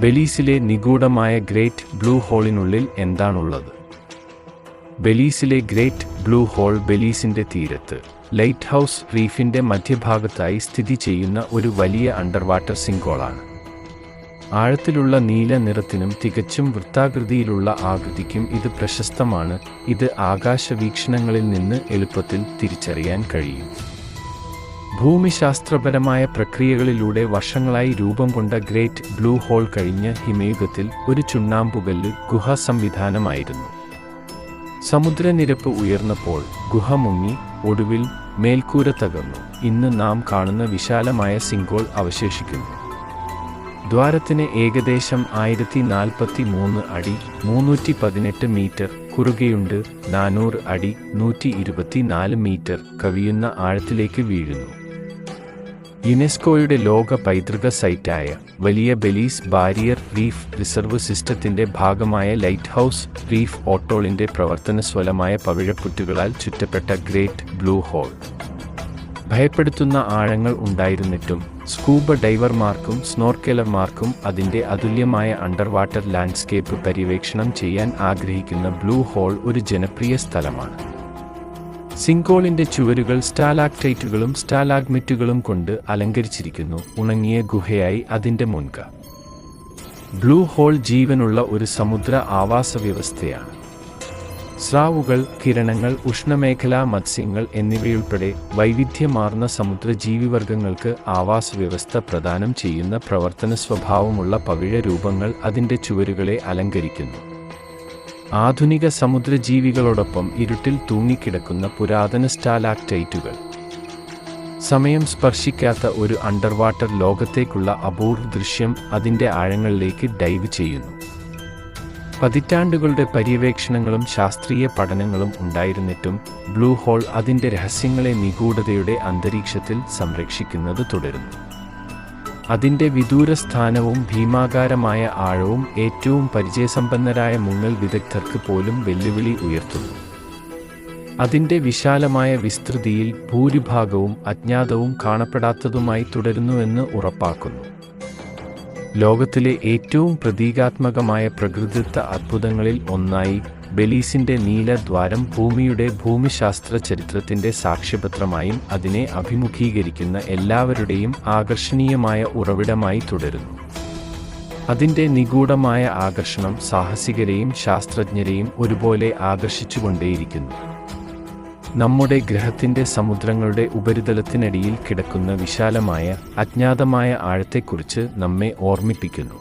ബെലീസിലെ നിഗൂഢമായ great blue ഹോളിനുള്ളിൽ എന്താണുള്ളത്? ബെലീസിലെ great blue whole ബെലീസിന്റെ തീരത്ത് ലൈറ്റ് ഹൗസ് റീഫിന്റെ മധ്യഭാഗത്തായി സ്ഥിതി ചെയ്യുന്ന ഒരു വലിയ അണ്ടർവാട്ടർ സിങ്കോളാണ്. ആഴത്തിലുള്ള നീല നിറത്തിനും തികച്ചും വൃത്താകൃതിയിലുള്ള ആകൃതിക്കും ഇത് പ്രശസ്തമാണ്. ഇത് ആകാശവീക്ഷണങ്ങളിൽ നിന്ന് എളുപ്പത്തിൽ തിരിച്ചറിയാൻ കഴിയും. ഭൂമിശാസ്ത്രപരമായ പ്രക്രിയകളിലൂടെ വർഷങ്ങളായി രൂപം കൊണ്ട ഗ്രേറ്റ് ബ്ലൂ ഹോൾ കഴിഞ്ഞ ഹിമയുഗത്തിൽ ഒരു ചുണ്ണാമ്പുകല്ല് ഗുഹ സംവിധാനമായിരുന്നു. സമുദ്രനിരപ്പ് ഉയർന്നപ്പോൾ ഗുഹ മുങ്ങി, ഒടുവിൽ മേൽക്കൂര തകർന്നു. ഇന്ന് നാം കാണുന്ന വിശാലമായ സിങ്കോൾ അവശേഷിക്കുന്നു. ദ്വാരത്തിന് ഏകദേശം 1043 അടി 318 മീറ്റർ കുറുകെയുണ്ട്. 400 അടി 124 മീറ്റർ കവിയുന്ന ആഴത്തിലേക്ക് വീഴുന്നു. യുനെസ്കോയുടെ ലോക പൈതൃക സൈറ്റായ വലിയ ബെലീസ് ബാരിയർ റീഫ് റിസർവ് സിസ്റ്റത്തിന്റെ ഭാഗമായ ലൈറ്റ് ഹൗസ് റീഫ് ഓട്ടോളിന്റെ പ്രവർത്തനസ്വലമായ പവിഴപ്പുറ്റുകളാൽ ചുറ്റപ്പെട്ട ഗ്രേറ്റ് ബ്ലൂ ഹോൾ. ഭയപ്പെടുത്തുന്ന ആഴങ്ങൾ ഉണ്ടായിരുന്നിട്ടും സ്കൂബ ഡൈവർമാർക്കും സ്നോർക്കെലർമാർക്കും അതിൻ്റെ അതുല്യമായ അണ്ടർവാട്ടർ ലാൻഡ്സ്കേപ്പ് പര്യവേക്ഷണം ചെയ്യാൻ ആഗ്രഹിക്കുന്ന ബ്ലൂ ഹോൾ ഒരു ജനപ്രിയ സ്ഥലമാണ്. സിങ്കോളിൻ്റെ ചുവരുകൾ സ്റ്റാലാക്ടൈറ്റുകളും സ്റ്റാലാഗ്മിറ്റുകളും കൊണ്ട് അലങ്കരിച്ചിരിക്കുന്നു. ഉണങ്ങിയ ഗുഹയായി അതിൻ്റെ മുൻക. ബ്ലൂ ഹോൾ ജീവനുള്ള ഒരു സമുദ്ര ആവാസ വ്യവസ്ഥയാണ്. സ്രാവുകൾ, കിരണങ്ങൾ, ഉഷ്ണമേഖലാ മത്സ്യങ്ങൾ എന്നിവയുൾപ്പെടെ വൈവിധ്യമാർന്ന സമുദ്രജീവിവർഗങ്ങൾക്ക് ആവാസവ്യവസ്ഥ പ്രദാനം ചെയ്യുന്ന പ്രവർത്തന സ്വഭാവമുള്ള പവിഴ രൂപങ്ങൾ അതിൻ്റെ ചുവരുകളെ അലങ്കരിക്കുന്നു. ആധുനിക സമുദ്രജീവികളോടൊപ്പം ഇരുട്ടിൽ തൂങ്ങിക്കിടക്കുന്ന പുരാതന സ്റ്റാലാക്ടൈറ്റുകൾ. സമയം സ്പർശിക്കാത്ത ഒരു അണ്ടർവാട്ടർ ലോകത്തേക്കുള്ള അപൂർവ ദൃശ്യം അതിൻ്റെ ആഴങ്ങളിലേക്ക് ഡൈവ് ചെയ്യുന്നു. പതിറ്റാണ്ടുകളുടെ പര്യവേക്ഷണങ്ങളും ശാസ്ത്രീയ പഠനങ്ങളും ഉണ്ടായിരുന്നിട്ടും ബ്ലൂ ഹോൾ അതിൻ്റെ രഹസ്യങ്ങളെ നിഗൂഢതയുടെ അന്തരീക്ഷത്തിൽ സംരക്ഷിക്കുന്നത് തുടരുന്നു. അതിൻ്റെ വിദൂര സ്ഥാനവും ഭീമാകാരമായ ആഴവും ഏറ്റവും പരിചയസമ്പന്നരായ മുങ്ങൽ വിദഗ്ധർക്ക് പോലും വെല്ലുവിളി ഉയർത്തുന്നു. അതിൻ്റെ വിശാലമായ വിസ്തൃതിയിൽ ഭൂരിഭാഗവും അജ്ഞാതവും കാണപ്പെടാത്തതുമായി തുടരുന്നുവെന്ന് ഉറപ്പാക്കുന്നു. ലോകത്തിലെ ഏറ്റവും പ്രതീകാത്മകമായ പ്രകൃതിദത്ത അത്ഭുതങ്ങളിൽ ഒന്നായി ബെലീസിന്റെ നീല ദ്വാരം ഭൂമിയുടെ ഭൂമിശാസ്ത്ര ചരിത്രത്തിന്റെ സാക്ഷ്യപത്രമായും അതിനെ അഭിമുഖീകരിക്കുന്ന എല്ലാവരുടെയും ആകർഷണീയമായ ഉറവിടമായി തുടരുന്നു. അതിൻ്റെ നിഗൂഢമായ ആകർഷണം സാഹസികരെയും ശാസ്ത്രജ്ഞരെയും ഒരുപോലെ ആകർഷിച്ചുകൊണ്ടേയിരിക്കുന്നു. നമ്മുടെ ഗ്രഹത്തിൻ്റെ സമുദ്രങ്ങളുടെ ഉപരിതലത്തിനടിയിൽ കിടക്കുന്ന വിശാലമായ അജ്ഞാതമായ ആഴത്തെക്കുറിച്ച് നമ്മെ ഓർമ്മിപ്പിക്കുന്നു.